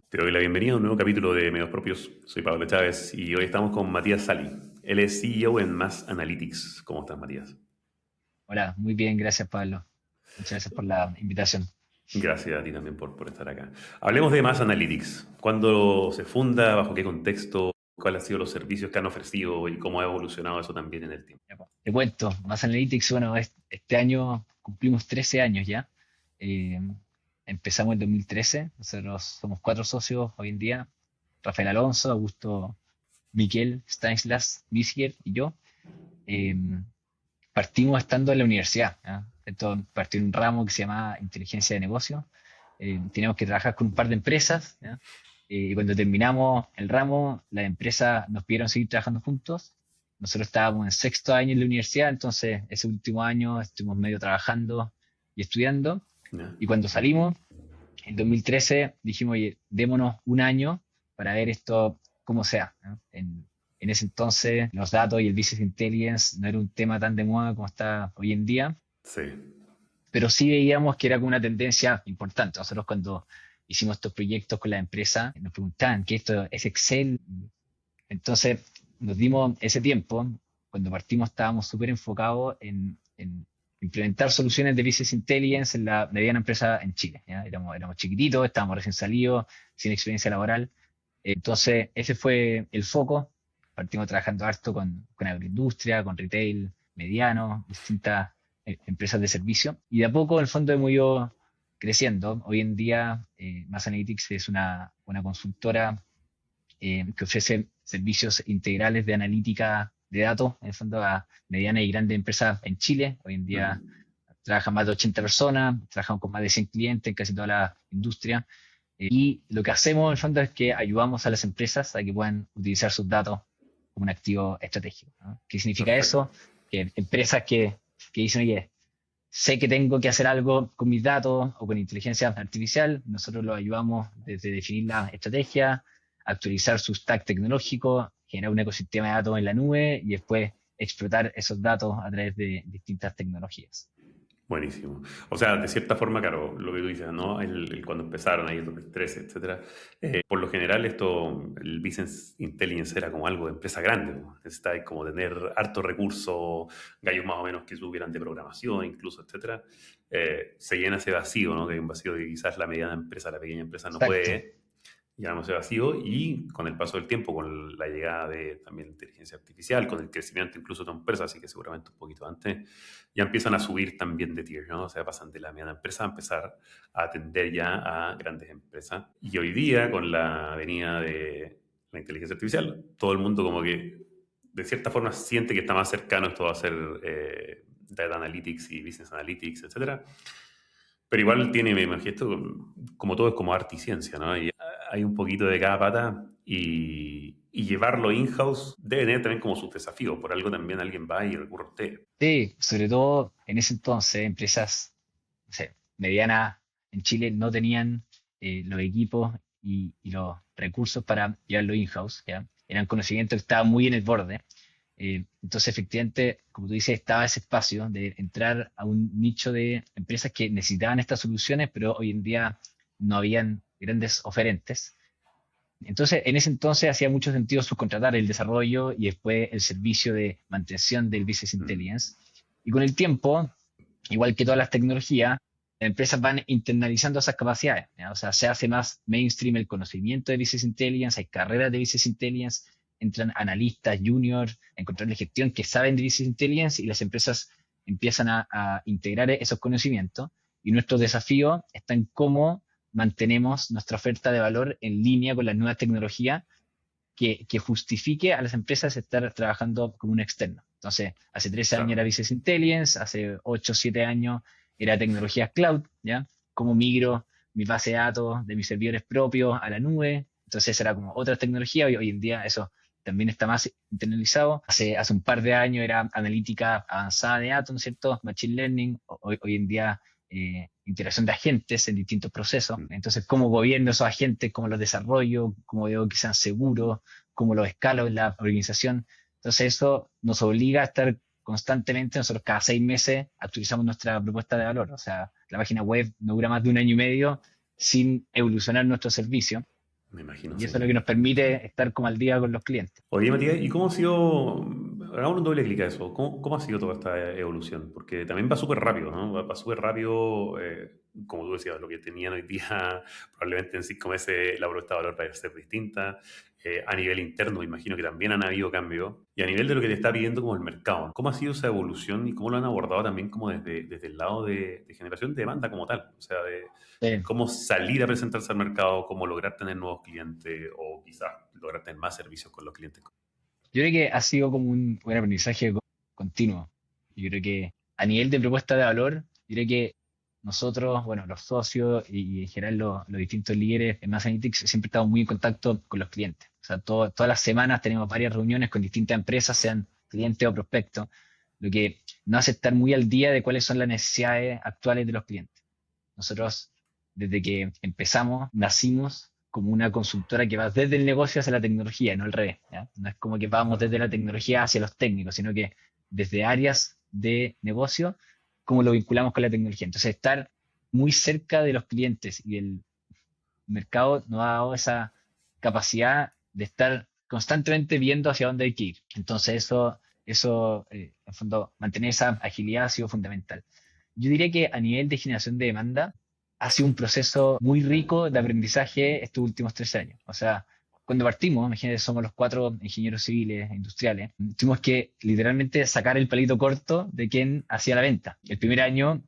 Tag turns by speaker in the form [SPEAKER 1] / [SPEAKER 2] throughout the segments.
[SPEAKER 1] Te doy la bienvenida a un nuevo capítulo de Medios Propios. Soy Pablo Chávez y hoy estamos con Matías Sali. Él es CEO en Mass Analytics. ¿Cómo estás, Matías?
[SPEAKER 2] Hola, muy bien, gracias Pablo. Muchas gracias por la invitación.
[SPEAKER 1] Gracias a ti también por estar acá. Hablemos de Mass Analytics. ¿Cuándo se funda? ¿Bajo qué contexto? ¿Cuáles han sido los servicios que han ofrecido y cómo ha evolucionado eso también en el tiempo?
[SPEAKER 2] Ya, pues, te cuento, Mass Analytics, bueno, este año cumplimos 13 años ya. Eh, Empezamos en 2013, nosotros somos cuatro socios hoy en día, Rafael Alonso, Augusto, Miquel, Stanislas, Misier y yo. Eh, Partimos estando en la universidad, ¿ya? Entonces, partí en un ramo que se llama Inteligencia de Negocio. Teníamos que trabajar con un par de empresas, ¿ya? Y cuando terminamos el ramo, las empresas nos pidieron seguir trabajando juntos. Nosotros estábamos en sexto año en la universidad, entonces ese último año estuvimos medio trabajando y estudiando.
[SPEAKER 1] ¿Ya?
[SPEAKER 2] Y cuando salimos, en 2013, dijimos, oye, démonos un año para ver esto cómo sea, ¿no? En ese entonces, los datos y el business intelligence no era un tema tan de moda como está hoy en día,
[SPEAKER 1] Sí.
[SPEAKER 2] pero sí veíamos que era como una tendencia importante. Nosotros cuando hicimos estos proyectos con la empresa, nos preguntaban, ¿qué esto es Excel? Entonces nos dimos ese tiempo, cuando partimos estábamos súper enfocados en implementar soluciones de business intelligence en la mediana empresa en Chile. ¿Ya? Éramos chiquititos, estábamos recién salidos, sin experiencia laboral. Entonces ese fue el foco. Partimos trabajando harto con agroindustria, con retail mediano, distintas empresas de servicio. Y de a poco el fondo hemos ido creciendo. Hoy en día, Mass Analytics es una consultora que ofrece servicios integrales de analítica de datos, en el fondo a medianas y grandes empresas en Chile. Hoy en día
[SPEAKER 1] Ujú.
[SPEAKER 2] trabajan más de 80 personas, trabajamos con más de 100 clientes en casi toda la industria. Y lo que hacemos en el fondo es que ayudamos a las empresas a que puedan utilizar sus datos como un activo estratégico, ¿no? ¿Qué significa
[SPEAKER 1] Perfecto.
[SPEAKER 2] eso? Que empresas que dicen, oye, sé que tengo que hacer algo con mis datos o con inteligencia artificial, nosotros los ayudamos desde definir la estrategia, actualizar su stack tecnológico, generar un ecosistema de datos en la nube y después explotar esos datos a través de distintas tecnologías.
[SPEAKER 1] Buenísimo. O sea, de cierta forma, claro, lo que tú dices, ¿no? Cuando empezaron ahí, el 2013, etcétera, por lo general el business intelligence era como algo de empresa grande, ¿no? Necesitabas como tener harto recursos, gallos más o menos que supieran de programación, incluso, etcétera. Se llena ese vacío, ¿no? Que hay un vacío que quizás la mediana empresa, la pequeña empresa no
[SPEAKER 2] Exacto.
[SPEAKER 1] puede llenamos ese vacío y con el paso del tiempo, con la llegada de también inteligencia artificial, con el crecimiento incluso de tu empresa, así que seguramente un poquito antes, ya empiezan a subir también de tier, ¿no? O sea, pasan de la mediana empresa a empezar a atender ya a grandes empresas. Y hoy día, con la venida de la inteligencia artificial, todo el mundo como que de cierta forma siente que está más cercano esto va a ser data analytics y business analytics, etcétera. Pero igual tiene, me imagino, esto como todo es como arte y ciencia, ¿no? Y hay un poquito de cada pata y llevarlo in-house debe tener también como sus desafíos. Por algo también alguien va y recurre a usted.
[SPEAKER 2] Sí, sobre todo en ese entonces, empresas, no sé, medianas en Chile no tenían los equipos y los recursos para llevarlo in-house, ¿ya? Eran conocimientos que estaban muy en el borde. Entonces, efectivamente, como tú dices, estaba ese espacio de entrar a un nicho de empresas que necesitaban estas soluciones, pero hoy en día no habían grandes oferentes. Entonces, en ese entonces hacía mucho sentido subcontratar el desarrollo y después el servicio de mantención del business
[SPEAKER 1] Mm,
[SPEAKER 2] intelligence. Y con el tiempo, igual que todas las tecnologías, las empresas van internalizando esas capacidades, ¿ya? O sea, se hace más mainstream el conocimiento de business intelligence, hay carreras de business intelligence, entran analistas, juniors, en control de gestión que saben de business intelligence y las empresas empiezan a integrar esos conocimientos. Y nuestro desafío está en cómo mantenemos nuestra oferta de valor en línea con las nuevas tecnologías que justifique a las empresas estar trabajando como un externo. Entonces, hace 13 años
[SPEAKER 1] claro.
[SPEAKER 2] era Business Intelligence, hace 8 o 7 años era tecnologías cloud, ¿ya? Cómo migro mi base de datos de mis servidores propios a la nube. Entonces, era como otra tecnología y hoy en día eso también está más internalizado. Hace un par de años era analítica avanzada de datos, ¿no es cierto? Machine Learning. Hoy en día integración de agentes en distintos procesos.
[SPEAKER 1] Mm.
[SPEAKER 2] Entonces, cómo gobierno esos agentes, cómo los desarrollo, cómo veo que sean seguros, cómo los escalo en la organización. Entonces, eso nos obliga a estar constantemente, nosotros cada 6 meses actualizamos nuestra propuesta de valor. O sea, la página web no dura más de un año y medio sin evolucionar nuestro servicio.
[SPEAKER 1] Me imagino,
[SPEAKER 2] Y
[SPEAKER 1] sí.
[SPEAKER 2] eso es lo que nos permite estar como al día con los clientes.
[SPEAKER 1] Oye, Matías, ¿y cómo ha sido, hagamos un doble clic a eso, cómo ha sido toda esta evolución? Porque también va súper rápido, ¿no? Va súper rápido, como tú decías, lo que tenían hoy día, probablemente en 5 meses la propuesta de valor va a ser distinta. A nivel interno, me imagino que también han habido cambios. Y a nivel de lo que te está pidiendo como el mercado, ¿cómo ha sido esa evolución y cómo lo han abordado también como desde el lado de generación de demanda como tal? O sea, de
[SPEAKER 2] Sí.
[SPEAKER 1] cómo salir a presentarse al mercado, cómo lograr tener nuevos clientes o quizás lograr tener más servicios con los clientes.
[SPEAKER 2] Yo creo que ha sido como un aprendizaje continuo. Yo creo que a nivel de propuesta de valor, yo creo que nosotros, bueno, los socios y en general los distintos líderes en Mass Analytics siempre estamos muy en contacto con los clientes. O sea, todas las semanas tenemos varias reuniones con distintas empresas, sean clientes o prospectos, lo que nos hace estar muy al día de cuáles son las necesidades actuales de los clientes. Nosotros, desde que empezamos, nacimos como una consultora que va desde el negocio hacia la tecnología, no al revés. ¿Ya? No es como que vamos desde la tecnología hacia los técnicos, sino que desde áreas de negocio, cómo lo vinculamos con la tecnología. Entonces, estar muy cerca de los clientes y del mercado nos ha dado esa capacidad de estar constantemente viendo hacia dónde hay que ir. Entonces, en el fondo, mantener esa agilidad ha sido fundamental. Yo diría que a nivel de generación de demanda, ha sido un proceso muy rico de aprendizaje estos últimos 3 años. O sea, cuando partimos, imagínate, somos los 4 ingenieros civiles e industriales, tuvimos que literalmente sacar el palito corto de quien hacía la venta. El primer año,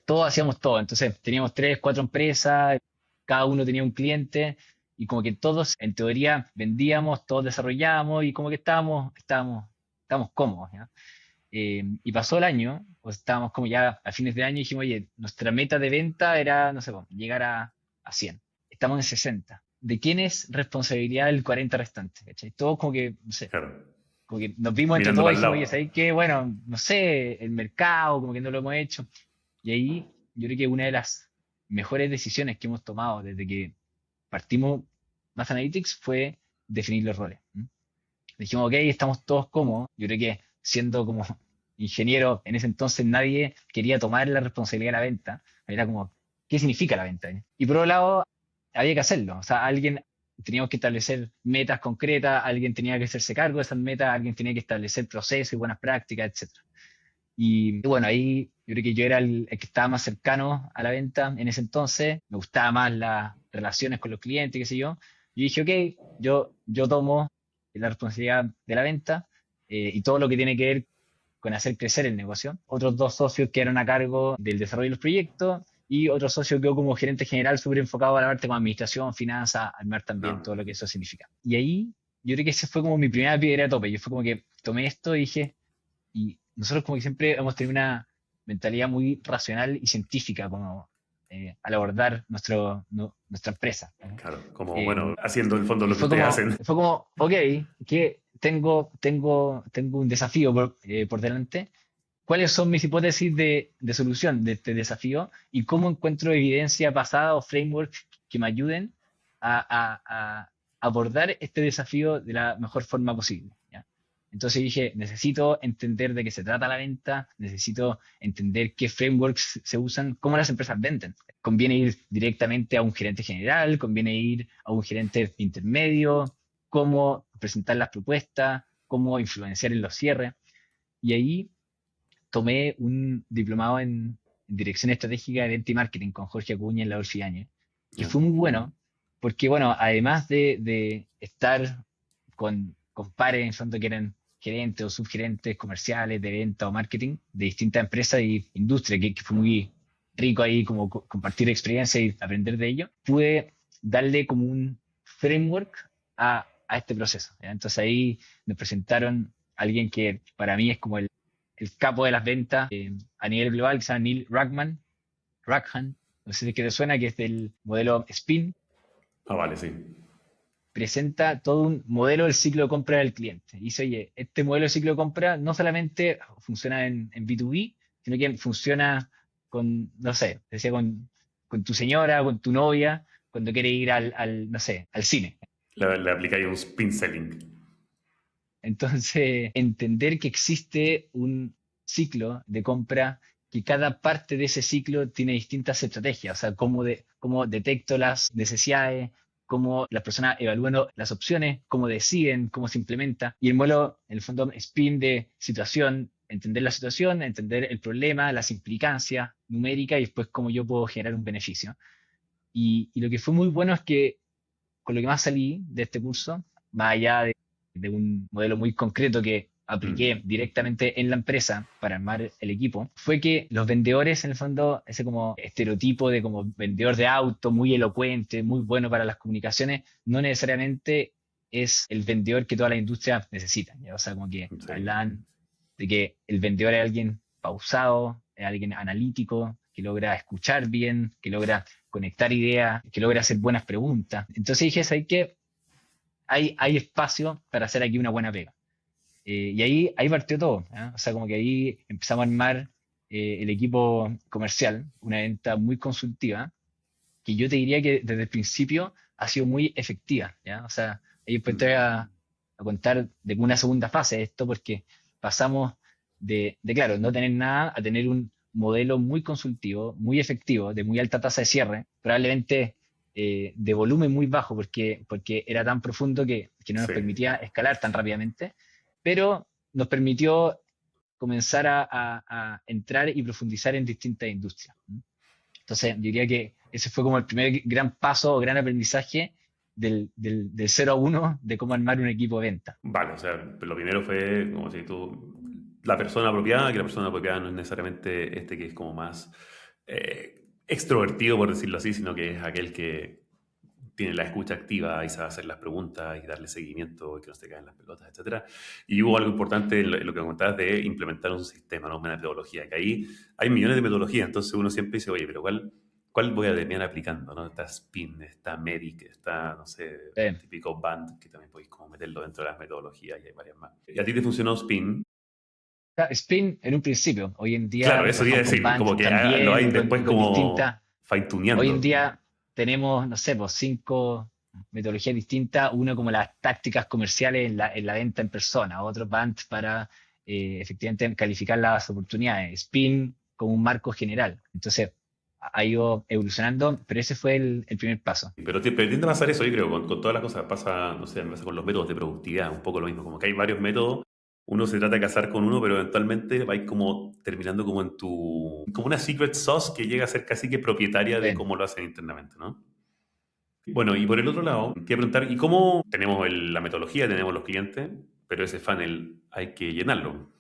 [SPEAKER 2] todos hacíamos todo. Entonces, teníamos 3, 4 empresas, cada uno tenía un cliente, y como que todos, en teoría, vendíamos, todos desarrollábamos, y como que estábamos cómodos, ¿ya? Y pasó el año, pues estábamos como ya a fines de año y dijimos, oye, nuestra meta de venta era, no sé, pues, llegar a 100. Estamos en 60. ¿De quién es responsabilidad el 40 restante? ¿Cachai? Todos como que, no sé,
[SPEAKER 1] Claro,
[SPEAKER 2] como que nos vimos entre
[SPEAKER 1] mirando
[SPEAKER 2] todos y
[SPEAKER 1] para el
[SPEAKER 2] dijimos, oye,
[SPEAKER 1] lado.
[SPEAKER 2] ¿sabes qué? Bueno, no sé, el mercado, como que no lo hemos hecho. Y ahí yo creo que una de las mejores decisiones que hemos tomado desde que partimos Math Analytics fue definir los roles. Dijimos, ok, estamos todos cómodos. Yo creo que siendo como ingeniero, en ese entonces nadie quería tomar la responsabilidad de la venta. Era como, ¿qué significa la venta? Y por otro lado, había que hacerlo. O sea, teníamos que establecer metas concretas, alguien tenía que hacerse cargo de esas metas, alguien tenía que establecer procesos y buenas prácticas, etcétera. Y bueno, ahí yo creo que yo era el que estaba más cercano a la venta en ese entonces, me gustaba más las relaciones con los clientes, qué sé yo. Y dije, ok, yo tomo la responsabilidad de la venta y todo lo que tiene que ver con hacer crecer el negocio. Otros 2 socios quedaron a cargo del desarrollo de los proyectos y otro socio quedó como gerente general súper enfocado a la parte como administración, finanzas, armar también
[SPEAKER 1] No,
[SPEAKER 2] todo lo que eso significa. Y ahí yo creo que ese fue como mi primera piedra de tope. Yo fue como que tomé esto y dije, y nosotros como que siempre hemos tenido una mentalidad muy racional y científica como al abordar nuestra empresa. ¿No?
[SPEAKER 1] claro, como
[SPEAKER 2] Eh,
[SPEAKER 1] bueno, haciendo en el fondo
[SPEAKER 2] y
[SPEAKER 1] lo que ustedes hacen.
[SPEAKER 2] fue como, ok, que tengo un desafío por delante. ¿Cuáles son mis hipótesis de solución de este desafío? ¿Y cómo encuentro evidencia pasada o frameworks que me ayuden a abordar este desafío de la mejor forma posible? ¿Ya? Entonces dije, necesito entender de qué se trata la venta, necesito entender qué frameworks se usan, cómo las empresas venden. Conviene ir directamente a un gerente general, conviene ir a un gerente intermedio, cómo presentar las propuestas, cómo influenciar en los cierres. Y ahí tomé un diplomado en Dirección Estratégica de Venta y Marketing con Jorge Acuña en la Adolfo Ibáñez, que
[SPEAKER 1] Ya.
[SPEAKER 2] fue muy bueno, porque bueno, además de estar con pares en fondo que eran gerentes o subgerentes comerciales de venta o marketing de distintas empresas y industrias, que fue muy rico ahí como compartir experiencia y aprender de ello, pude darle como un framework a este proceso. ¿Ya? Entonces ahí me presentaron a alguien que para mí es como el capo de las ventas a nivel global, que se llama Neil Rackham, no sé si es que te suena, que es del modelo SPIN,
[SPEAKER 1] Ah, vale, sí.
[SPEAKER 2] presenta todo un modelo del ciclo de compra del cliente. Y dice, oye, este modelo de ciclo de compra no solamente funciona en B2B, sino que funciona con, no sé, decía con tu señora, con tu novia, cuando quiere ir no sé, al cine.
[SPEAKER 1] Le aplicáis un spin selling.
[SPEAKER 2] Entonces, entender que existe un ciclo de compra, que cada parte de ese ciclo tiene distintas estrategias, o sea, cómo detecto las necesidades, cómo las personas evalúan las opciones, cómo deciden, cómo se implementa. Y el modelo, en el fondo, spin de situación, entender la situación, entender el problema, las implicancias numéricas y después cómo yo puedo generar un beneficio. Y lo que fue muy bueno es que con lo que más salí de este curso, más allá de un modelo muy concreto que apliqué directamente en la empresa para armar el equipo, fue que los vendedores, en el fondo, ese como estereotipo de como vendedor de auto, muy elocuente, muy bueno para las comunicaciones, no necesariamente es el vendedor que toda la industria necesita, ¿ya? O sea, como que
[SPEAKER 1] Sí.
[SPEAKER 2] hablan de que el vendedor es alguien pausado, es alguien analítico, que logra escuchar bien, que logra conectar ideas, que logra hacer buenas preguntas. Entonces dije, ¿sabes qué? Hay espacio para hacer aquí una buena pega. Y ahí partió todo, ¿eh? O sea, como que ahí empezamos a armar el equipo comercial, una venta muy consultiva, que yo te diría que desde el principio ha sido muy efectiva, ¿ya? O sea, ahí después te voy a contar de una segunda fase de esto, porque pasamos claro, no tener nada a tener un modelo muy consultivo, muy efectivo, de muy alta tasa de cierre, probablemente de volumen muy bajo, porque era tan profundo que no nos
[SPEAKER 1] Sí.
[SPEAKER 2] permitía escalar tan rápidamente, pero nos permitió comenzar a entrar y profundizar en distintas industrias. Entonces, yo diría que ese fue como el primer gran paso o gran aprendizaje del 0 a 1 de cómo armar un equipo de venta.
[SPEAKER 1] Vale, o sea, lo primero fue como si la persona apropiada, que la persona apropiada no es necesariamente este que es como más extrovertido, por decirlo así, sino que es aquel que tiene la escucha activa y sabe hacer las preguntas y darle seguimiento y que no se caen las pelotas, etcétera. Y hubo algo importante en lo que comentabas de implementar un sistema, ¿no? Una metodología, que ahí hay millones de metodologías, entonces uno siempre dice, oye, pero ¿cuál voy a terminar aplicando? ¿No? Está Spin, está Medic, está, no sé, el
[SPEAKER 2] Sí.
[SPEAKER 1] típico Band, que también podéis como meterlo dentro de las metodologías y hay varias más. ¿Y a ti te funcionó Spin?
[SPEAKER 2] Spin en un principio. Hoy en
[SPEAKER 1] Claro,
[SPEAKER 2] día
[SPEAKER 1] eso iba a
[SPEAKER 2] trabajamos con
[SPEAKER 1] decir,
[SPEAKER 2] Band
[SPEAKER 1] como que lo
[SPEAKER 2] también
[SPEAKER 1] hay
[SPEAKER 2] y
[SPEAKER 1] después
[SPEAKER 2] con distintas.
[SPEAKER 1] como
[SPEAKER 2] Hoy en
[SPEAKER 1] fine-tuneando.
[SPEAKER 2] día tenemos, no sé, pues 5 metodologías distintas. Uno como las tácticas comerciales en la venta en persona. Otro Band para efectivamente calificar las oportunidades. Spin como un marco general. Entonces ha ido evolucionando, pero ese fue el primer paso.
[SPEAKER 1] Pero tiende a pasar eso, yo creo, con todas las cosas. Pasa, no sé, me pasa con los métodos de productividad, un poco lo mismo. Como que hay varios métodos, uno se trata de casar con uno, pero eventualmente vais como terminando como como una secret sauce que llega a ser casi que propietaria de
[SPEAKER 2] Sí.
[SPEAKER 1] cómo lo hacen internamente, ¿no? Bueno, y por el otro lado, te quiero preguntar, ¿y cómo tenemos la metodología, tenemos los clientes, pero ese funnel hay que llenarlo?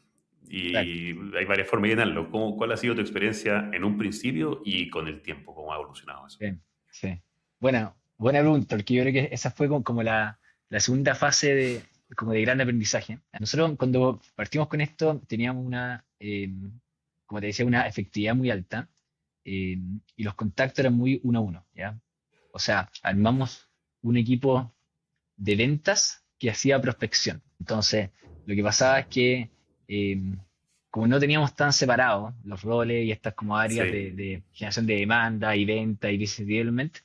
[SPEAKER 2] Exacto.
[SPEAKER 1] Y hay varias formas de llenarlo. ¿Cuál ha sido tu experiencia en un principio y con el tiempo? ¿Cómo ha evolucionado eso?
[SPEAKER 2] Sí, sí. Buena pregunta, porque yo creo que esa fue como la segunda fase como de gran aprendizaje. Nosotros cuando partimos con esto teníamos como te decía, una efectividad muy alta y los contactos eran muy uno a uno, ¿ya? O sea, armamos un equipo de ventas que hacía prospección. Entonces, lo que pasaba es que eh, como no teníamos tan separados los roles y estas como áreas
[SPEAKER 1] Sí.
[SPEAKER 2] de generación de demanda y venta y business development,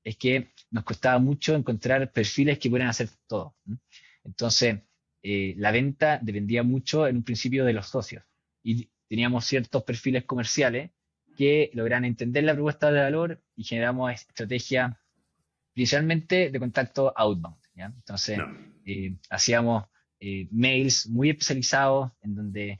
[SPEAKER 2] es que nos costaba mucho encontrar perfiles que pudieran hacer todo. ¿M? Entonces, la venta dependía mucho en un principio de los socios y teníamos ciertos perfiles comerciales que logran entender la propuesta de valor y generamos estrategias principalmente de contacto outbound, ¿ya? Entonces,
[SPEAKER 1] No.
[SPEAKER 2] hacíamos mails muy especializados en donde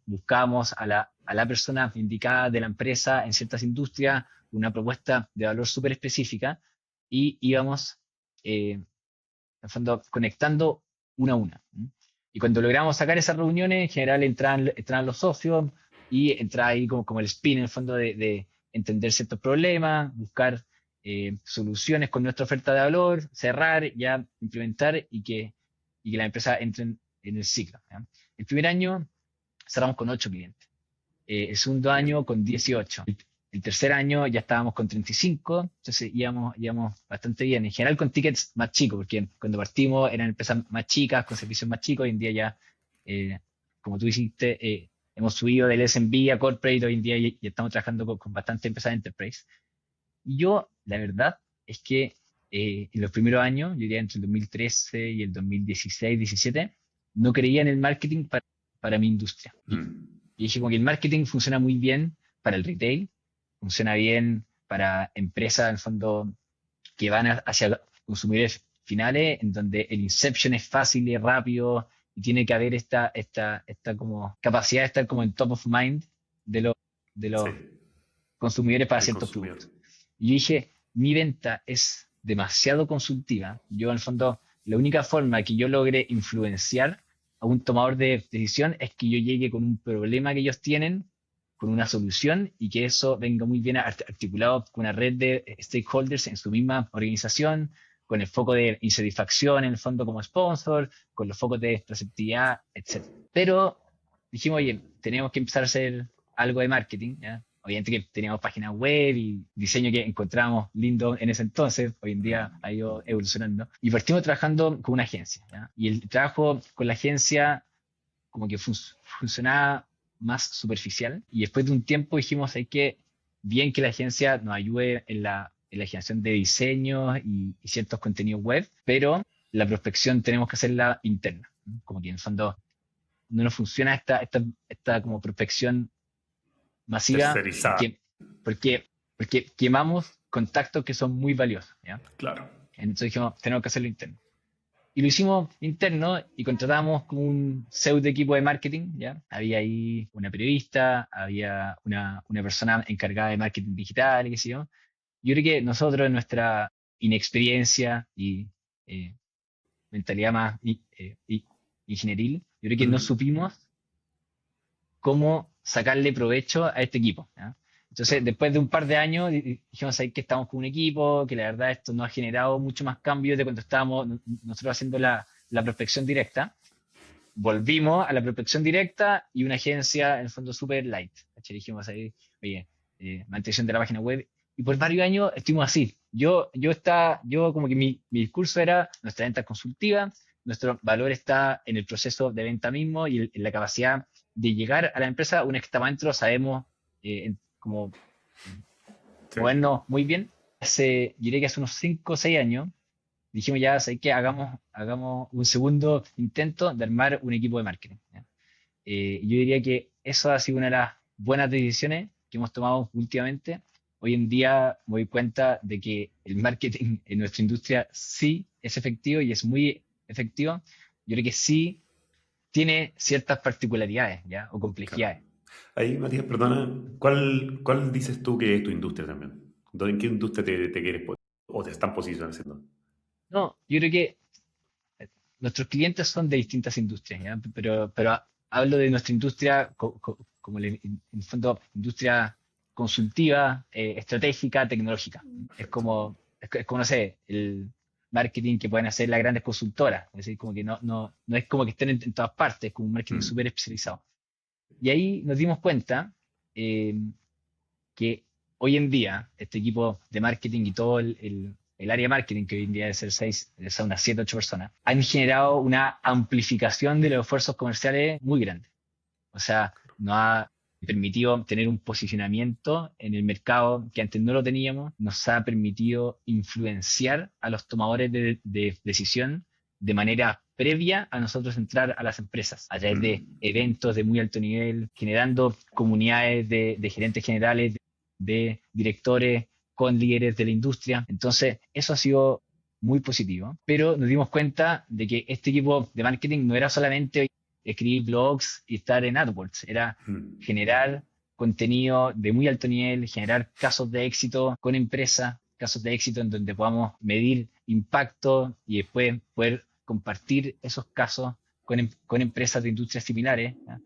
[SPEAKER 2] buscábamos a la persona indicada de la empresa en ciertas industrias, una propuesta de valor súper específica y íbamos, en el fondo, conectando una a una. ¿M? Y cuando logramos sacar esas reuniones, en general entraban los socios y entraba ahí como el spin en el fondo de entender ciertos problemas, buscar soluciones con nuestra oferta de valor, cerrar, ya implementar y que la empresa entre en el ciclo, ¿ya? El primer año cerramos con 8 clientes, el segundo año con 18, el tercer año ya estábamos con 35, entonces íbamos bastante bien, en general con tickets más chicos, porque cuando partimos eran empresas más chicas, con servicios más chicos, hoy en día ya, eh, como tú dijiste, hemos subido del SMB a Corporate, hoy en día ya estamos trabajando con bastantes empresas de Enterprise. Y yo, la verdad, es que en los primeros años, yo diría entre el 2013 y el 2016-17, no creía en el marketing para mi industria.
[SPEAKER 1] Mm.
[SPEAKER 2] Y dije como que el marketing funciona muy bien para el retail, funciona bien para empresas, en el fondo, que van hacia consumidores finales, en donde el inception es fácil y rápido, y tiene que haber esta como capacidad de estar como en top of mind de los, de
[SPEAKER 1] Sí,
[SPEAKER 2] los consumidores para
[SPEAKER 1] del
[SPEAKER 2] ciertos
[SPEAKER 1] consumidor.
[SPEAKER 2] productos. Y yo dije, mi venta es demasiado consultiva. Yo, en el fondo, la única forma que yo logre influenciar a un tomador de decisión es que yo llegue con un problema que ellos tienen, con una solución, y que eso venga muy bien articulado con una red de stakeholders en su misma organización, con el foco de insatisfacción en el fondo como sponsor, con los focos de receptividad, etc. Pero dijimos, oye, tenemos que empezar a hacer algo de marketing, ¿ya? Obviamente que teníamos páginas web y diseño que encontrábamos lindo en ese entonces, hoy en día ha ido evolucionando. Y partimos trabajando con una agencia, ¿ya? Y el trabajo con la agencia como que funcionaba más superficial. Y después de un tiempo dijimos, hay que, bien que la agencia nos ayude en la generación de diseños y ciertos contenidos web, pero la prospección tenemos que hacerla interna, ¿no? Como que en el fondo no nos funciona esta como prospección masiva
[SPEAKER 1] Tercerizada,
[SPEAKER 2] porque, porque, porque quemamos contactos que son muy valiosos, ¿ya?
[SPEAKER 1] claro.
[SPEAKER 2] Entonces dijimos, tenemos que hacerlo interno. Y lo hicimos interno y contratamos con un pseudo equipo de marketing, ¿ya? Había ahí una periodista, había una persona encargada de marketing digital, y qué sé yo. Yo creo que nosotros, en nuestra inexperiencia y eh, mentalidad más ingenieril, yo creo que no
[SPEAKER 1] Ujú.
[SPEAKER 2] supimos cómo sacarle provecho a este equipo, ¿ya? Entonces,
[SPEAKER 1] Claro.
[SPEAKER 2] después de un par de años, dijimos ahí que estamos con un equipo, que la verdad esto no ha generado mucho más cambios de cuando estábamos nosotros haciendo la prospección directa. Volvimos a la prospección directa y una agencia, en el fondo, súper light. ¿Cachai? Dijimos ahí, oye, mantención de la página web. Y por varios años estuvimos así. Yo como que mi discurso era nuestra venta consultiva, nuestro valor está en el proceso de venta mismo y en la capacidad de llegar a la empresa. Una vez que estamos adentro, sabemos como
[SPEAKER 1] Sí.
[SPEAKER 2] movernos muy bien. Yo diría que hace unos 5 o 6 años dijimos ya, ¿sabes qué? Hagamos un segundo intento de armar un equipo de marketing, ¿ya? Yo diría que eso ha sido una de las buenas decisiones que hemos tomado últimamente. Hoy en día me doy cuenta de que el marketing en nuestra industria sí es efectivo y es muy efectivo. Yo creo que sí tiene ciertas particularidades, ¿ya? O
[SPEAKER 1] Claro.
[SPEAKER 2] complejidades.
[SPEAKER 1] Ahí, Matías, perdona, ¿cuál dices tú que es tu industria también? ¿En qué industria te quieres o te están posicionando?
[SPEAKER 2] No, yo creo que nuestros clientes son de distintas industrias, ¿ya? Pero hablo de nuestra industria como en el fondo industria consultiva, estratégica, tecnológica.
[SPEAKER 1] Perfecto.
[SPEAKER 2] Es como, no sé, el marketing que pueden hacer las grandes consultoras. Es decir, como que no es como que estén en todas partes, es como un marketing
[SPEAKER 1] Mm.
[SPEAKER 2] súper especializado. Y ahí nos dimos cuenta eh, que hoy en día este equipo de marketing y todo el área de marketing, que hoy en día debe ser 6, son unas 7 8 personas, han generado una amplificación de los esfuerzos comerciales muy grande. O sea, nos ha permitido tener un posicionamiento en el mercado que antes no lo teníamos, nos ha permitido influenciar a los tomadores de decisión de manera previa a nosotros entrar a las empresas, a través de
[SPEAKER 1] Mm.
[SPEAKER 2] eventos de muy alto nivel, generando comunidades de gerentes generales, de directores con líderes de la industria. Entonces, eso ha sido muy positivo, pero nos dimos cuenta de que este equipo de marketing no era solamente escribir blogs y estar en AdWords, era
[SPEAKER 1] Mm.
[SPEAKER 2] generar contenido de muy alto nivel, generar casos de éxito con empresas, casos de éxito en donde podamos medir impacto y después poder compartir esos casos con empresas de industrias similares, ¿ya?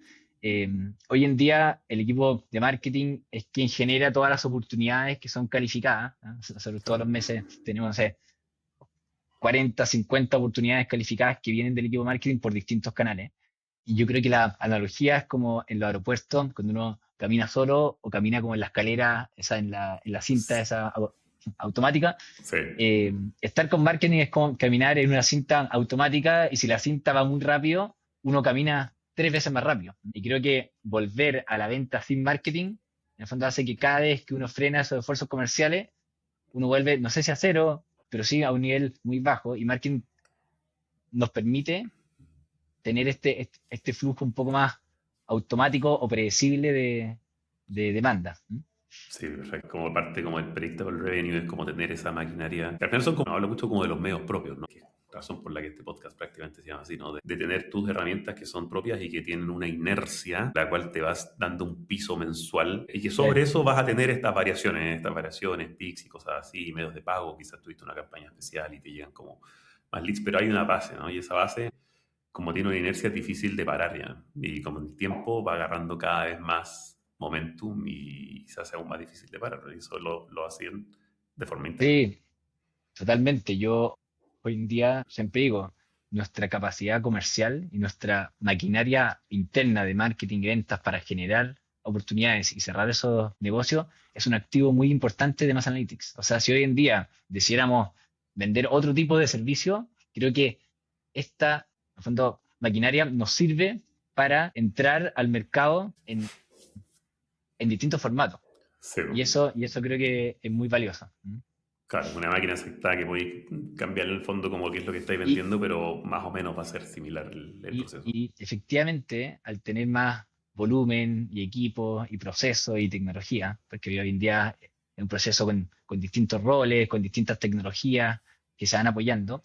[SPEAKER 2] Hoy en día el equipo de marketing es quien genera todas las oportunidades que son calificadas, ¿ya? Nosotros todos
[SPEAKER 1] Claro.
[SPEAKER 2] los meses tenemos, no sé, 40, 50 oportunidades calificadas que vienen del equipo de marketing por distintos canales. Y yo creo que la analogía es como en los aeropuertos, cuando uno camina solo o camina como en la escalera, esa en la cinta esa automática.
[SPEAKER 1] Sí.
[SPEAKER 2] Estar con marketing es como caminar en una cinta automática y si la cinta va muy rápido, uno camina 3 veces más rápido. Y creo que volver a la venta sin marketing, en el fondo hace que cada vez que uno frena esos esfuerzos comerciales, uno vuelve, no sé si a cero, pero sí a un nivel muy bajo y marketing nos permite tener este flujo un poco más automático o predecible de demanda. ¿Mm?
[SPEAKER 1] Sí, perfecto. Como parte como el predictable revenue es como tener esa maquinaria. Que al final son como, hablo mucho como de los medios propios, ¿no? Que es razón por la que este podcast prácticamente se llama así, ¿no? De tener tus herramientas que son propias y que tienen una inercia, la cual te vas dando un piso mensual y que sobre
[SPEAKER 2] Sí,
[SPEAKER 1] eso vas a tener estas variaciones, pics y cosas así, medios de pago, quizás tuviste una campaña especial y te llegan como más leads, pero hay una base, ¿no? Y esa base, como tiene una inercia, es difícil de parar ya. Y como el tiempo va agarrando cada vez más momentum y se hace aún más difícil de parar. Y eso lo hacen de forma intensa.
[SPEAKER 2] sí, totalmente. Yo hoy en día siempre digo, nuestra capacidad comercial y nuestra maquinaria interna de marketing y ventas para generar oportunidades y cerrar esos negocios es un activo muy importante de Mass Analytics. O sea, si hoy en día decidiéramos vender otro tipo de servicio, creo que esta, en el fondo, maquinaria nos sirve para entrar al mercado en distintos formatos.
[SPEAKER 1] Sí,
[SPEAKER 2] Y eso creo que es muy valioso. ¿Mm?
[SPEAKER 1] claro, una máquina aceptada que podéis cambiar en el fondo como qué es lo que estáis
[SPEAKER 2] Y,
[SPEAKER 1] vendiendo, pero más o menos va a ser similar el proceso.
[SPEAKER 2] y efectivamente, al tener más volumen y equipo y proceso y tecnología, porque hoy en día es un proceso con distintos roles, con distintas tecnologías que se van apoyando,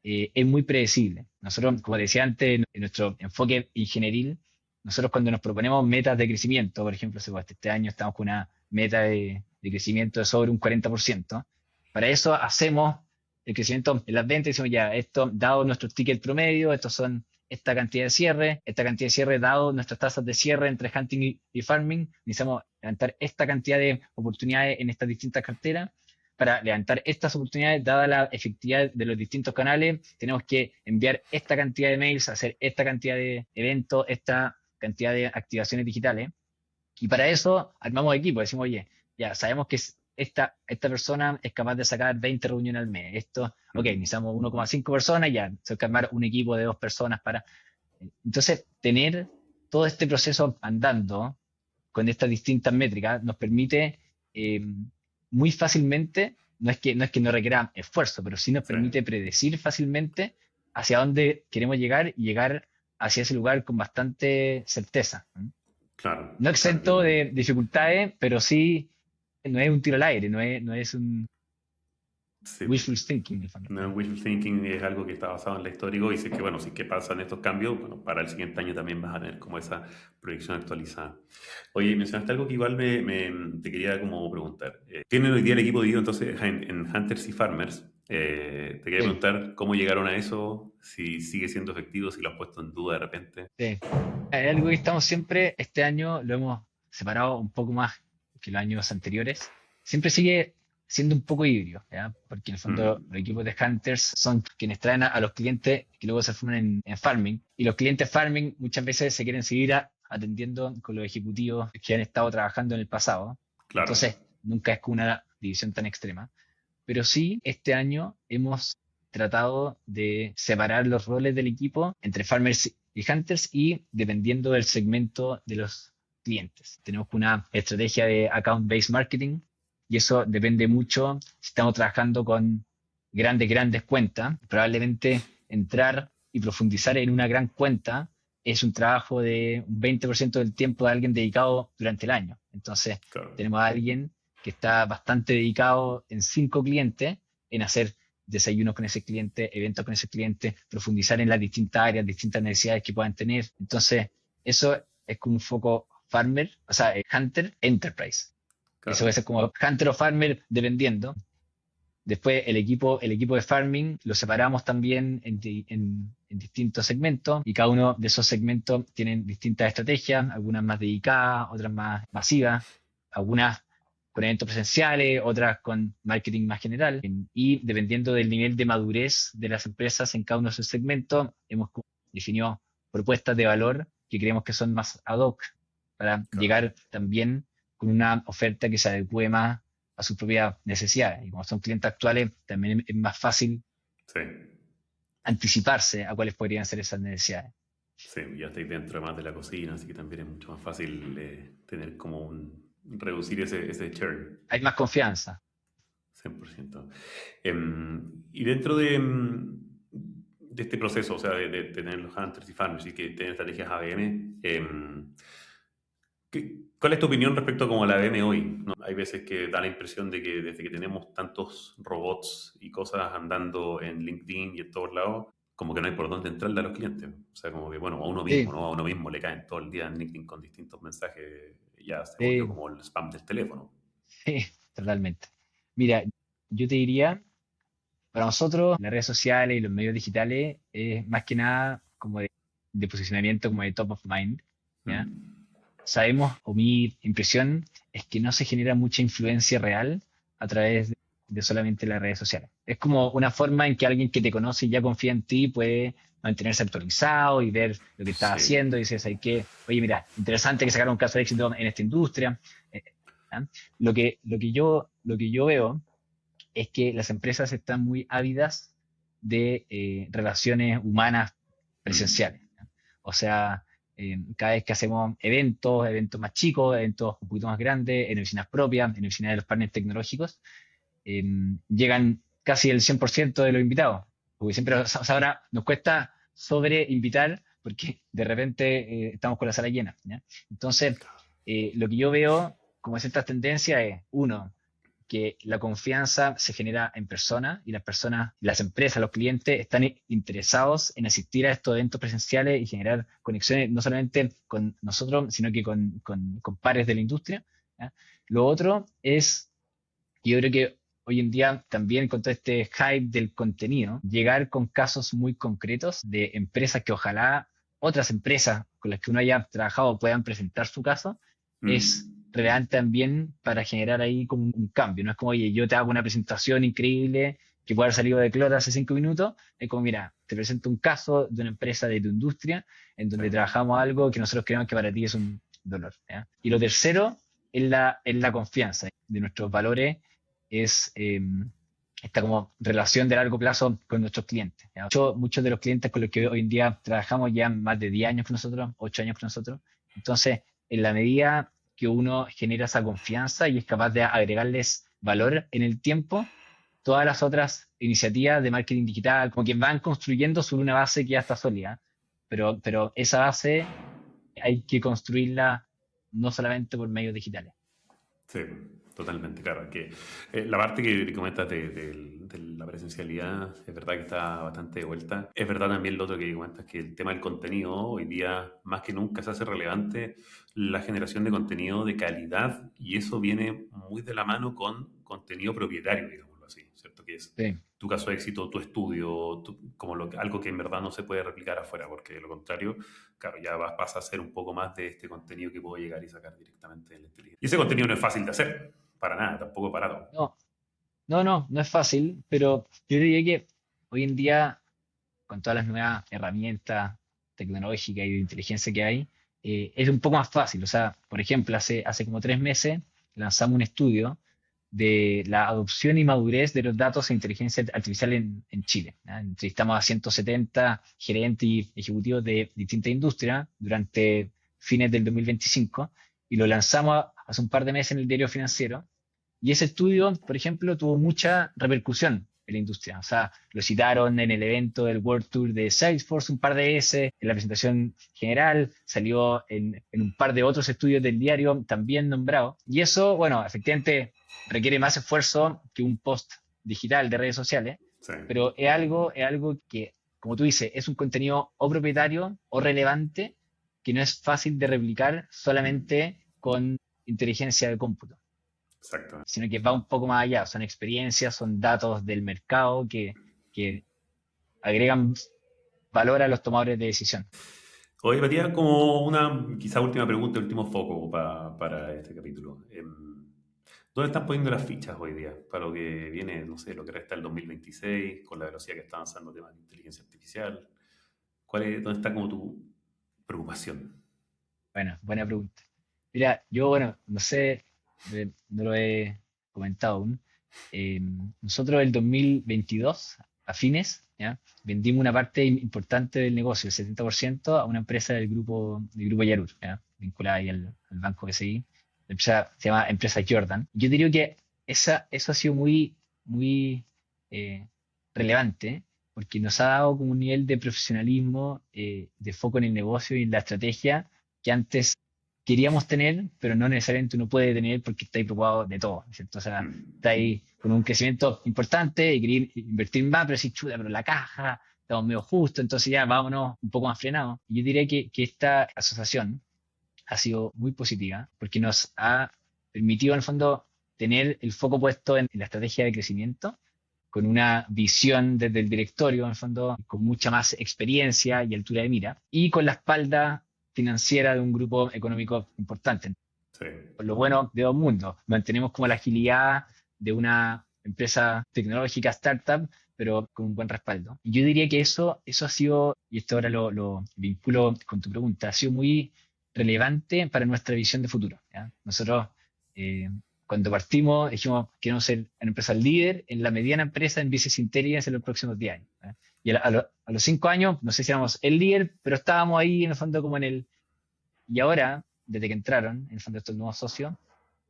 [SPEAKER 2] es muy predecible. Nosotros, como decía antes, en nuestro enfoque ingenieril, nosotros cuando nos proponemos metas de crecimiento, por ejemplo, este año estamos con una meta de crecimiento de sobre un 40%. Para eso hacemos el crecimiento en las ventas, decimos ya, esto, dado nuestro ticket promedio, estos son esta cantidad de cierre, dado nuestras tasas de cierre entre hunting y farming, necesitamos levantar esta cantidad de oportunidades en estas distintas carteras. Para levantar estas oportunidades, dada la efectividad de los distintos canales, tenemos que enviar esta cantidad de mails, hacer esta cantidad de eventos, esta cantidad de activaciones digitales. Y para eso armamos equipo, decimos, oye, ya sabemos que esta persona es capaz de sacar 20 reuniones al mes. Esto, ok,
[SPEAKER 1] Mm,
[SPEAKER 2] necesitamos 1,5 personas, ya, se que armar un equipo de 2 personas para... Entonces, tener todo este proceso andando con estas distintas métricas nos permite muy fácilmente, no es que no requiera esfuerzo, pero sí nos
[SPEAKER 1] sí,
[SPEAKER 2] permite predecir fácilmente hacia dónde queremos llegar y llegar hacia ese lugar con bastante certeza.
[SPEAKER 1] claro,
[SPEAKER 2] No
[SPEAKER 1] claro.
[SPEAKER 2] exento de dificultades, pero sí no es un tiro al aire, no es un
[SPEAKER 1] Sí,
[SPEAKER 2] wishful thinking en el fondo.
[SPEAKER 1] no, wishful thinking es algo que está basado en la histórico y si es que, bueno, si es que pasan estos cambios, bueno, para el siguiente año también vas a tener como esa proyección actualizada. Oye, mencionaste algo que igual te quería como preguntar. ¿Tienen hoy día el equipo dividido entonces en Hunters y Farmers? Te quería
[SPEAKER 2] Sí,
[SPEAKER 1] preguntar cómo llegaron a eso, si sigue siendo efectivo, si lo has puesto en duda de repente.
[SPEAKER 2] sí. Hay algo que estamos siempre, este año lo hemos separado un poco más que los años anteriores. Siempre sigue siendo un poco híbrido, ¿ya? Porque en el fondo
[SPEAKER 1] Mm,
[SPEAKER 2] los equipos de Hunters son quienes traen a los clientes que luego se forman en Farming. Y los clientes Farming muchas veces se quieren seguir atendiendo con los ejecutivos que han estado trabajando en el pasado.
[SPEAKER 1] claro,
[SPEAKER 2] Entonces, nunca es con una división tan extrema. Pero sí, este año hemos tratado de separar los roles del equipo entre farmers y hunters y dependiendo del segmento de los clientes. Tenemos una estrategia de account-based marketing y eso depende mucho si estamos trabajando con grandes cuentas. Probablemente entrar y profundizar en una gran cuenta es un trabajo de un 20% del tiempo de alguien dedicado durante el año. Entonces,
[SPEAKER 1] claro,
[SPEAKER 2] tenemos a alguien que está bastante dedicado en 5 clientes, en hacer desayunos con ese cliente, eventos con ese cliente, profundizar en las distintas áreas, distintas necesidades que puedan tener. Entonces, eso es como un foco farmer, o sea, Hunter Enterprise. Eso puede
[SPEAKER 1] claro,
[SPEAKER 2] ser como Hunter o Farmer, dependiendo. Después el equipo de farming lo separamos también en distintos segmentos y cada uno de esos segmentos tienen distintas estrategias, algunas más dedicadas, otras más masivas, algunas con eventos presenciales, otras con marketing más general. Y dependiendo del nivel de madurez de las empresas en cada uno de esos segmentos, hemos definido propuestas de valor que creemos que son más ad hoc para
[SPEAKER 1] claro.
[SPEAKER 2] llegar también con una oferta que se adecue más a sus propias necesidades. Y como son clientes actuales, también es más fácil
[SPEAKER 1] Sí,
[SPEAKER 2] anticiparse a cuáles podrían ser esas necesidades.
[SPEAKER 1] sí, ya estáis dentro más de la cocina, así que también es mucho más fácil tener como reducir ese churn.
[SPEAKER 2] Hay más confianza.
[SPEAKER 1] 100%. Y dentro de este proceso, o sea, de tener los hunters y farmers y que tener estrategias ABM, ¿Cuál es tu opinión respecto a cómo la ven hoy? ¿No? Hay veces que da la impresión de que desde que tenemos tantos robots y cosas andando en LinkedIn y en todos lados, como que no hay por dónde entrarle a los clientes. O sea, como que, bueno, a uno mismo,
[SPEAKER 2] Sí,
[SPEAKER 1] ¿no? A uno mismo le caen todo el día en LinkedIn con distintos mensajes. Ya se volvió
[SPEAKER 2] sí,
[SPEAKER 1] como el spam del teléfono.
[SPEAKER 2] sí, totalmente. Mira, yo te diría, para nosotros, las redes sociales y los medios digitales es más que nada como de posicionamiento, como de top of mind, ¿ya?
[SPEAKER 1] Mm.
[SPEAKER 2] Sabemos, o mi impresión es que no se genera mucha influencia real a través de solamente las redes sociales. Es como una forma en que alguien que te conoce y ya confía en ti puede mantenerse actualizado y ver lo que estás
[SPEAKER 1] Sí,
[SPEAKER 2] haciendo y dices, hay que, oye, mira, interesante que sacaron un caso de éxito en esta industria. Eh, ¿Ah? Lo que yo veo es que las empresas están muy ávidas de relaciones humanas
[SPEAKER 1] mm,
[SPEAKER 2] presenciales. ¿No? O sea, cada vez que hacemos eventos más chicos, eventos un poquito más grandes, en oficinas propias, en oficinas de los partners tecnológicos, eh, llegan casi el 100% de los invitados. Porque siempre, o sea, ahora nos cuesta sobre invitar porque de repente estamos con la sala llena. ¿Ya? Entonces, lo que yo veo como ciertas tendencias es, uno, que la confianza se genera en persona y las personas, las empresas, los clientes están interesados en asistir a estos eventos presenciales y generar conexiones no solamente con nosotros, sino que con pares de la industria. ¿Ya? Lo otro es, yo creo que hoy en día también con todo este hype del contenido, llegar con casos muy concretos de empresas que ojalá otras empresas con las que uno haya trabajado puedan presentar su caso, es
[SPEAKER 1] mm.
[SPEAKER 2] relevante también para generar ahí como un cambio. No es como, oye, yo te hago una presentación increíble que puede haber salido de Clota hace 5 minutos. Es como, mira, te presento un caso de una empresa de tu industria en
[SPEAKER 1] Sí.
[SPEAKER 2] donde trabajamos algo que nosotros creemos que para ti es un dolor. ¿Ya? Y lo tercero es la confianza de nuestros valores es esta como relación de largo plazo con nuestros clientes. ¿Ya? Muchos de los clientes con los que hoy en día trabajamos ya más de 10 años con nosotros, 8 años con nosotros. Entonces, en la medida que uno genera esa confianza y es capaz de agregarles valor en el tiempo, todas las otras iniciativas de marketing digital, como que van construyendo sobre una base que ya está sólida. Pero esa base hay que construirla no solamente por medios digitales.
[SPEAKER 1] Sí, totalmente, claro. Que, la parte que comentas de la presencialidad es verdad que está bastante de vuelta. Es verdad también lo otro que comentas, que el tema del contenido hoy día más que nunca se hace relevante la generación de contenido de calidad y eso viene muy de la mano con contenido propietario, digámoslo así, ¿cierto? Que es
[SPEAKER 2] Sí.
[SPEAKER 1] tu caso de éxito, tu estudio, como algo que en verdad no se puede replicar afuera, porque de lo contrario claro, ya pasa a ser un poco más de este contenido que puedo llegar y sacar directamente de la inteligencia. Y ese contenido no es fácil de hacer, para nada, tampoco parado.
[SPEAKER 2] No, no es fácil, pero yo diría que hoy en día, con todas las nuevas herramientas tecnológicas y de inteligencia que hay, es un poco más fácil. O sea, por ejemplo, hace como 3 meses lanzamos un estudio de la adopción y madurez de los datos e inteligencia artificial en Chile. ¿Ya? Entrevistamos a 170 gerentes y ejecutivos de distintas industrias durante fines del 2025 y lo lanzamos hace un par de meses en el diario financiero y ese estudio, por ejemplo, tuvo mucha repercusión en la industria. O sea, lo citaron en el evento del World Tour de Salesforce un par de veces, en la presentación general, salió en un par de otros estudios del diario también nombrado. Y eso, bueno, efectivamente requiere más esfuerzo que un post digital de redes sociales,
[SPEAKER 1] Sí,
[SPEAKER 2] pero es algo que, como tú dices, es un contenido o propietario o relevante que no es fácil de replicar solamente con inteligencia de cómputo
[SPEAKER 1] exacto.
[SPEAKER 2] sino que va un poco más allá. Son experiencias, son datos del mercado que agregan valor a los tomadores de decisión.
[SPEAKER 1] Oye, Matías, como una quizá última pregunta, último foco para este capítulo. ¿Dónde están poniendo las fichas hoy día para lo que viene, no sé, lo que resta el 2026, con la velocidad que está avanzando temas de inteligencia artificial? ¿Dónde está como tu preocupación?
[SPEAKER 2] Bueno, buena pregunta. Mira, yo, bueno, no sé, no lo he comentado aún. Nosotros el 2022, a fines, ¿ya? Vendimos una parte importante del negocio, el 70%, a una empresa del grupo Yarur, ¿ya? Vinculada ahí al banco que seguí. La empresa se llama Empresa Jordan. Yo diría que eso ha sido muy, muy relevante porque nos ha dado como un nivel de profesionalismo, de foco en el negocio y en la estrategia que antes queríamos tener, pero no necesariamente uno puede tener porque está ahí preocupado de todo, ¿cierto? O sea, está ahí con un crecimiento importante y quería invertir más, pero sí, chuta, pero la caja, estamos medio justo, entonces ya vámonos un poco más frenados. Y yo diría que esta asociación ha sido muy positiva porque nos ha permitido en el fondo tener el foco puesto en la estrategia de crecimiento con una visión desde el directorio, en el fondo, con mucha más experiencia y altura de mira, y con la espalda financiera de un grupo económico importante.
[SPEAKER 1] Sí.
[SPEAKER 2] Por lo bueno de dos mundos, mantenemos como la agilidad de una empresa tecnológica, startup, pero con un buen respaldo. Y yo diría que eso ha sido, y esto ahora lo vinculo con tu pregunta, ha sido muy relevante para nuestra visión de futuro. ¿Ya? Nosotros, eh, cuando partimos, dijimos, queremos ser una empresa líder en la mediana empresa en Business Intelligence en los próximos 10 años. ¿Ya? Y a los 5 años, no sé si éramos el líder, pero estábamos ahí en el fondo como en el... Y ahora, desde que entraron, en el fondo estos nuevos socios,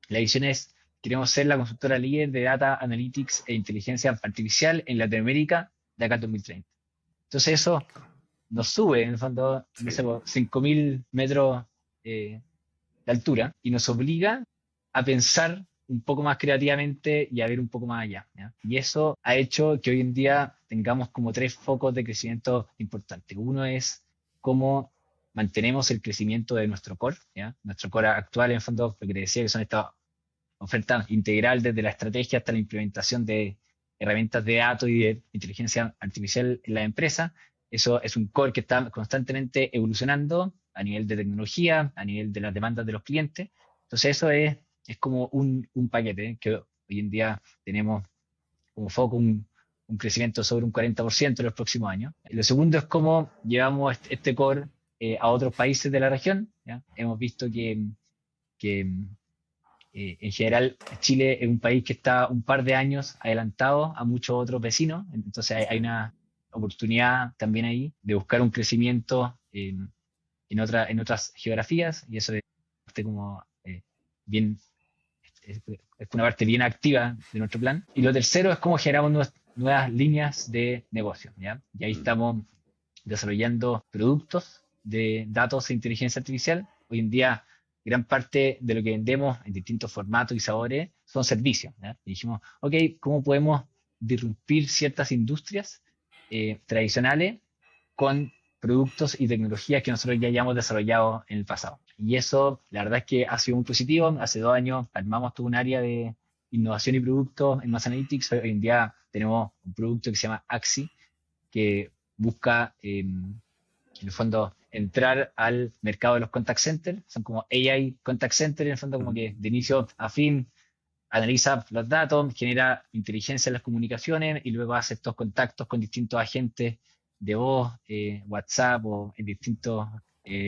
[SPEAKER 2] la visión es, queremos ser la consultora líder de Data Analytics e Inteligencia Artificial en Latinoamérica de acá al 2030. Entonces eso nos sube, en el fondo, no sé,
[SPEAKER 1] Sí.
[SPEAKER 2] 5.000 metros de altura y nos obliga a pensar un poco más creativamente y a ver un poco más allá. ¿Ya? Y eso ha hecho que hoy en día tengamos como tres focos de crecimiento importantes. Uno es cómo mantenemos el crecimiento de nuestro core, ¿ya? Nuestro core actual, en el fondo, lo que te decía, que son estas ofertas integral desde la estrategia hasta la implementación de herramientas de datos y de inteligencia artificial en la empresa. Eso es un core que está constantemente evolucionando a nivel de tecnología, a nivel de las demandas de los clientes. Entonces eso es como un paquete que hoy en día tenemos como foco un crecimiento sobre un 40% en los próximos años. Lo segundo es cómo llevamos este core a otros países de la región. ¿Ya? Hemos visto que en general, Chile es un país que está un par de años adelantado a muchos otros vecinos, entonces hay una oportunidad también ahí de buscar un crecimiento en otras geografías y eso es como bien, es una parte bien activa de nuestro plan. Y lo tercero es cómo generamos nuevas líneas de negocio, ¿ya? Y ahí
[SPEAKER 1] Mm.
[SPEAKER 2] estamos desarrollando productos de datos e inteligencia artificial. Hoy en día, gran parte de lo que vendemos en distintos formatos y sabores son servicios. ¿Ya? Y dijimos, ok, ¿cómo podemos disrumpir ciertas industrias tradicionales con productos y tecnologías que nosotros ya hayamos desarrollado en el pasado? Y eso, la verdad es que ha sido muy positivo. Hace 2 años armamos todo un área de innovación y productos en Mass Analytics. Hoy en día tenemos un producto que se llama Axi, que busca, en el fondo, entrar al mercado de los contact centers. Son como AI contact center, en el fondo, como
[SPEAKER 1] Mm.
[SPEAKER 2] que de inicio a fin analiza los datos, genera inteligencia en las comunicaciones y luego hace estos contactos con distintos agentes de voz, WhatsApp o en distintos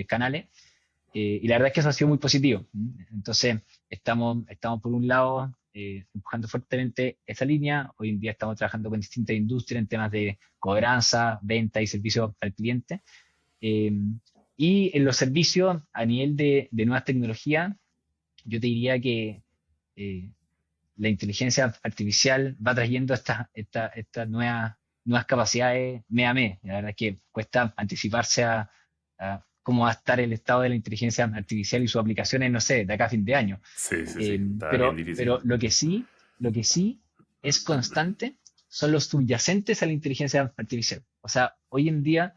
[SPEAKER 2] canales. Y la verdad es que eso ha sido muy positivo. Entonces, estamos por un lado empujando fuertemente esa línea. Hoy en día estamos trabajando con distintas industrias en temas de cobranza, venta y servicio al cliente. Eh, y en los servicios, a nivel de nuevas tecnologías, yo te diría que eh, la inteligencia artificial va trayendo estas nuevas capacidades mes a mes. La verdad es que cuesta anticiparse a cómo va a estar el estado de la inteligencia artificial y sus aplicaciones, no sé, de acá a fin de año.
[SPEAKER 1] Sí, sí, sí,
[SPEAKER 2] Eh,
[SPEAKER 1] está bien
[SPEAKER 2] pero
[SPEAKER 1] difícil.
[SPEAKER 2] lo que sí es constante son los subyacentes a la inteligencia artificial. O sea, hoy en día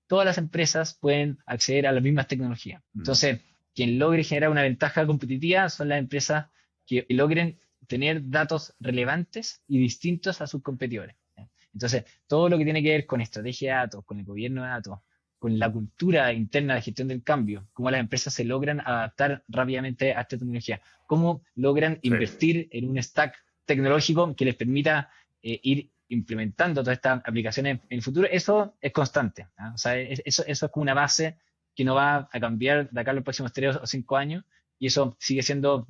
[SPEAKER 2] todas las empresas pueden acceder a las mismas tecnologías.
[SPEAKER 1] Mm.
[SPEAKER 2] Entonces, quien logre generar una ventaja competitiva son las empresas que logren tener datos relevantes y distintos a sus competidores. ¿Ya? Entonces, todo lo que tiene que ver con estrategia de datos, con el gobierno de datos, con la cultura interna de gestión del cambio, cómo las empresas se logran adaptar rápidamente a esta tecnología, cómo logran
[SPEAKER 1] Sí.
[SPEAKER 2] invertir en un stack tecnológico que les permita ir implementando todas estas aplicaciones en el futuro, eso es constante. ¿Ah? O sea, eso es como una base que no va a cambiar de acá a los próximos 3 o 5 años y eso sigue siendo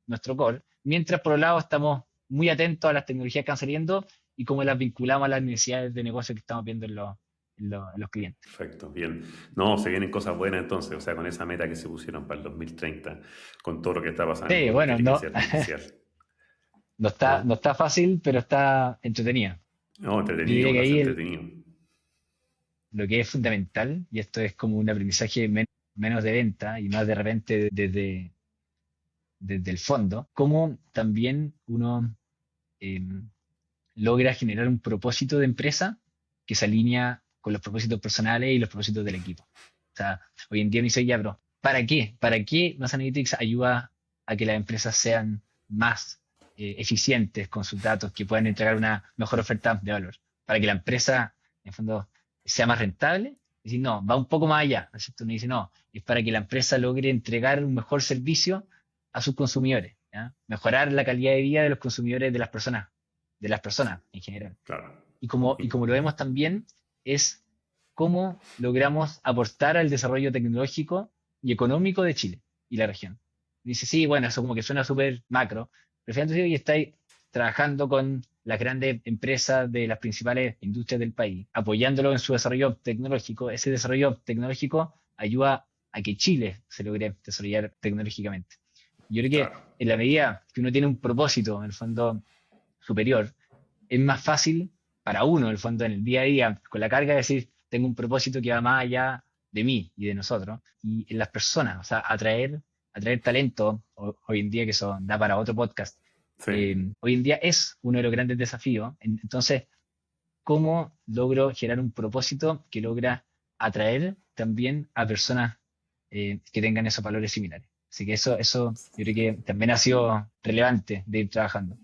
[SPEAKER 2] nuestro core. Mientras por un lado estamos muy atentos a las tecnologías que están saliendo y cómo las vinculamos a las necesidades de negocio que estamos viendo en los clientes.
[SPEAKER 1] Perfecto, bien. No, se vienen cosas buenas entonces, o sea, con esa meta que se pusieron para el 2030, con todo lo que está pasando
[SPEAKER 2] Sí,
[SPEAKER 1] con
[SPEAKER 2] bueno, no,
[SPEAKER 1] inteligencia artificial.
[SPEAKER 2] no está,
[SPEAKER 1] ¿No?
[SPEAKER 2] no está fácil, pero está entretenida.
[SPEAKER 1] No,
[SPEAKER 2] Yo
[SPEAKER 1] entretenido,
[SPEAKER 2] diría que
[SPEAKER 1] va a
[SPEAKER 2] ahí
[SPEAKER 1] ser entretenido.
[SPEAKER 2] lo que es fundamental, y esto es como un aprendizaje menos de venta y más de repente desde el fondo, cómo también uno eh, logra generar un propósito de empresa que se alinea con los propósitos personales y los propósitos del equipo. O sea, hoy en día me dice, ya, bro, ¿para qué? ¿Para qué Mass Analytics ayuda a que las empresas sean más eficientes con sus datos, que puedan entregar una mejor oferta de valor? Para que la empresa, en el fondo, sea más rentable. Es decir, no, va un poco más allá. ¿No es cierto? Uno dice, no, es para que la empresa logre entregar un mejor servicio a sus consumidores, ¿ya? Mejorar la calidad de vida de los consumidores, de las personas en general.
[SPEAKER 1] Claro.
[SPEAKER 2] Y como lo vemos también, es cómo logramos aportar al desarrollo tecnológico y económico de Chile y la región. Dice, sí, bueno, eso como que suena súper macro, pero fíjate hoy estáis trabajando con las grandes empresas de las principales industrias del país, apoyándolo en su desarrollo tecnológico. Ese desarrollo tecnológico ayuda a que Chile se logre desarrollar tecnológicamente. Yo creo que
[SPEAKER 1] Claro.
[SPEAKER 2] en la medida que uno tiene un propósito, en el fondo, superior, es más fácil para uno, en el fondo, en el día a día, con la carga de decir, tengo un propósito que va más allá de mí y de nosotros, y en las personas, o sea, atraer talento, hoy en día, que eso da para otro podcast,
[SPEAKER 1] Sí.
[SPEAKER 2] hoy en día es uno de los grandes desafíos. Entonces, ¿cómo logro generar un propósito que logra atraer también a personas que tengan esos valores similares? Así que eso yo creo que también ha sido relevante de ir trabajando.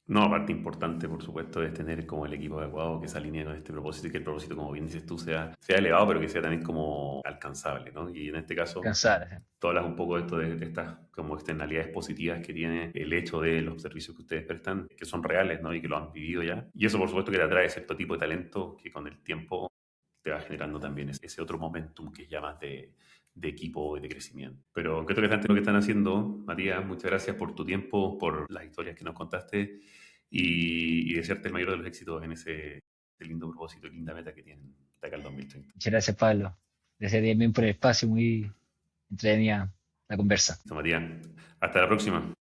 [SPEAKER 1] No, parte importante, por supuesto, es tener como el equipo adecuado que se alinee con este propósito y que el propósito, como bien dices tú, sea elevado, pero que sea también como alcanzable, ¿no? Y en este caso,
[SPEAKER 2] Cansar.
[SPEAKER 1] tú hablas un poco de esto, de estas como externalidades positivas que tiene el hecho de los servicios que ustedes prestan, que son reales, ¿no? Y que lo han vivido ya. Y eso, por supuesto, que te atrae cierto tipo de talento que con el tiempo te va generando también ese otro momentum que llamas de equipo y de crecimiento. Pero qué interesante lo que están haciendo, Matías. Muchas gracias por tu tiempo, por las historias que nos contaste y desearte el mayor de los éxitos en ese lindo propósito y linda meta que tienen de acá al 2030.
[SPEAKER 2] Muchas gracias, Pablo. Gracias también por el espacio, muy entretenida la conversa.
[SPEAKER 1] Listo, Matías. Hasta la próxima.